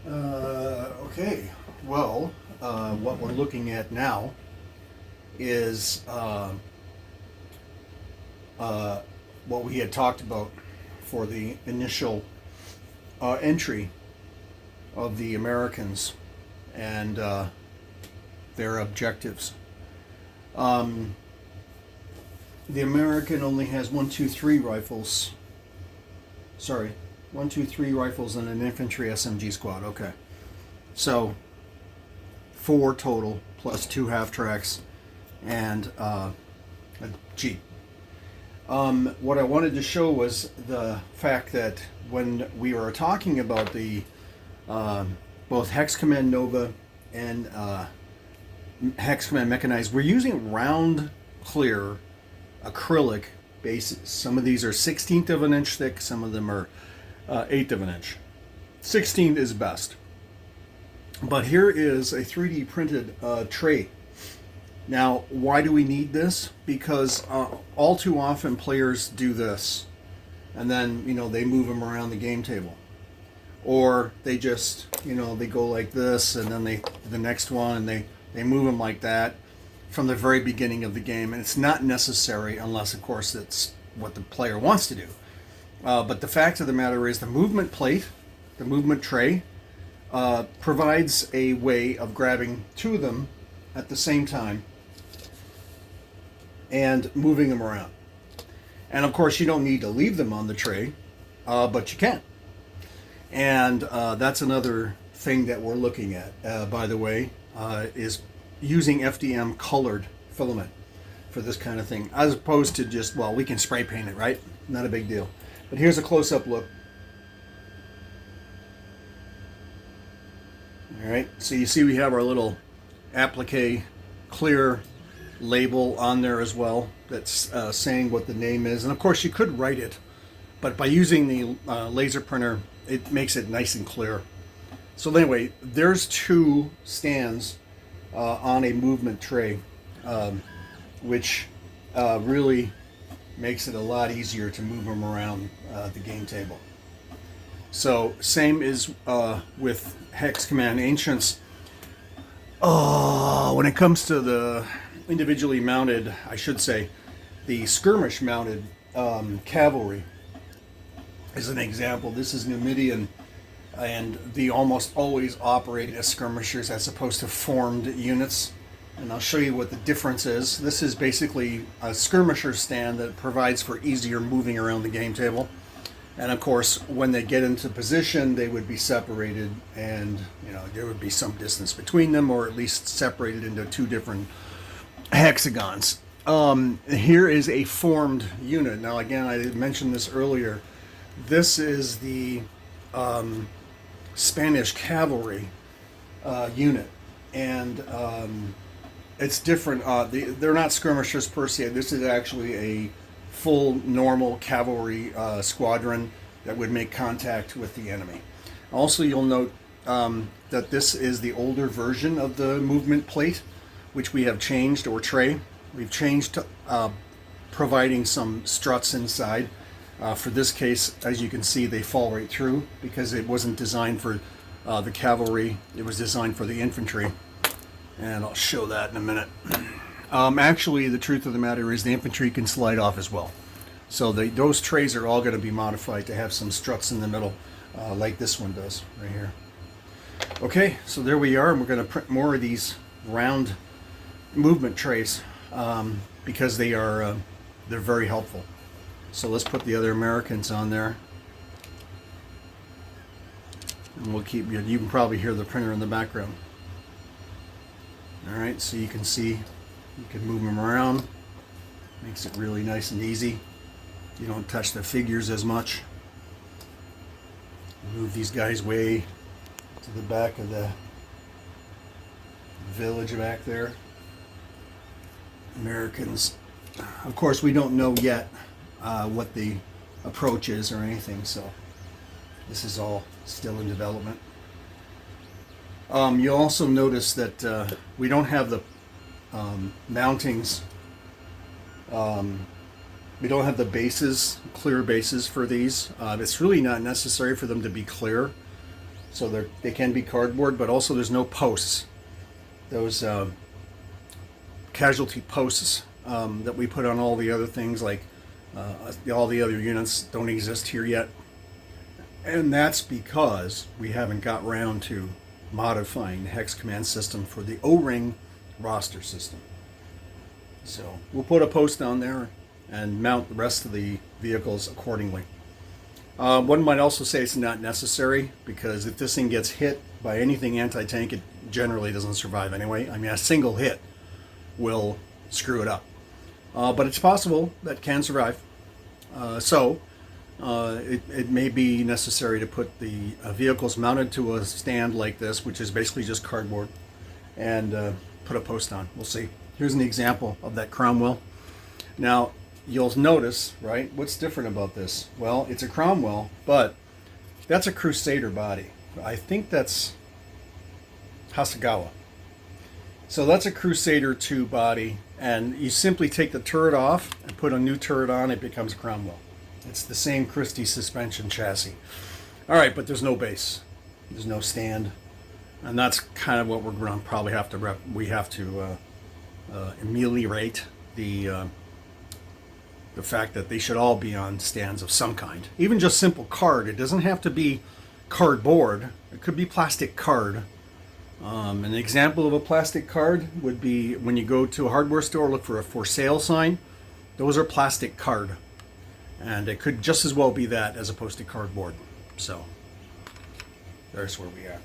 Okay, well, what we're looking at now is what we had talked about for the initial entry of the Americans and their objectives. Um, the American only has 1, 2, 3 rifles. Sorry, 1, 2, 3 rifles and an infantry SMG squad. Okay, so 4 total plus 2 half tracks and a jeep. What I wanted to show was the fact that when we were talking about the both Hex Command Nova and Hex Command Mechanized, we're using round clear acrylic bases. Some of these are 1/16 of an inch thick, some of them are 1/8 of an inch. 16 is best. But here is a 3D printed tray. Now, why do we need this? Because all too often players do this, and then they move them around the game table, or they just they go like this, and then the next one, and they move them like that from the very beginning of the game, and it's not necessary unless, of course, it's what the player wants to do. But the fact of the matter is, the movement plate, the movement tray, provides a way of grabbing 2 of them at the same time and moving them around. And of course, you don't need to leave them on the tray, but you can. And that's another thing that we're looking at, by the way, is using FDM colored filament for this kind of thing, as opposed to just, well, we can spray paint it, right? Not a big deal. But here's a close-up look. All right, so you see we have our little applique clear label on there as well that's saying what the name is. And of course you could write it, but by using the laser printer, it makes it nice and clear. So anyway, there's 2 stands on a movement tray, which really makes it a lot easier to move them around the game table. So same is with Hex Command Ancients. When it comes to the individually mounted, I should say, the skirmish mounted cavalry is an example. This is Numidian, and they almost always operate as skirmishers as opposed to formed units. And I'll show you what the difference is. This is basically a skirmisher stand that provides for easier moving around the game table. And of course, when they get into position, they would be separated, and there would be some distance between them, or at least separated into 2 different hexagons. Here is a formed unit. Now, again, I mentioned this earlier. This is the Spanish cavalry unit, and it's different. They're not skirmishers per se. This is actually a full normal cavalry squadron that would make contact with the enemy. Also, you'll note that this is the older version of the movement plate, which we have changed, or tray. We've changed to providing some struts inside. For this case, as you can see, they fall right through because it wasn't designed for the cavalry. It was designed for the infantry. And I'll show that in a minute. Actually, the truth of the matter is the infantry can slide off as well. So those trays are all going to be modified to have some struts in the middle, like this one does right here. Okay, so there we are, and we're going to print more of these round movement trays because they're very helpful. So let's put the other Americans on there, and we'll keep you. You can probably hear the printer in the background. All right, so you can see you can move them around. Makes it really nice and easy. You don't touch the figures as much. Move these guys way to the back of the village back there. Americans. Of course, we don't know yet what the approach is or anything, so this is all still in development. You'll also notice that we don't have the mountings. We don't have the bases, clear bases for these. It's really not necessary for them to be clear. so they can be cardboard, but also there's no posts. Those casualty posts that we put on all the other things, like all the other units, don't exist here yet. And that's because we haven't got round to modifying the hex command system for the O-ring roster system. So we'll put a post down there and mount the rest of the vehicles accordingly. One might also say it's not necessary, because if this thing gets hit by anything anti-tank, it generally doesn't survive anyway. I mean, a single hit will screw it up. But it's possible that can survive. It may be necessary to put the vehicles mounted to a stand like this, which is basically just cardboard, and put a post on. We'll see. Here's an example of that Cromwell. Now, you'll notice, right, what's different about this? Well, it's a Cromwell, but that's a Crusader body. I think that's Hasegawa. So that's a Crusader 2 body, and you simply take the turret off and put a new turret on, it becomes a Cromwell. It's the same Christie suspension chassis. All right, but there's no base. There's no stand. And that's kind of what we're going to probably have to ameliorate the fact that they should all be on stands of some kind. Even just simple card. It doesn't have to be cardboard. It could be plastic card. An example of a plastic card would be when you go to a hardware store, look for a for sale sign. Those are plastic card. And it could just as well be that as opposed to cardboard. So there's where we are.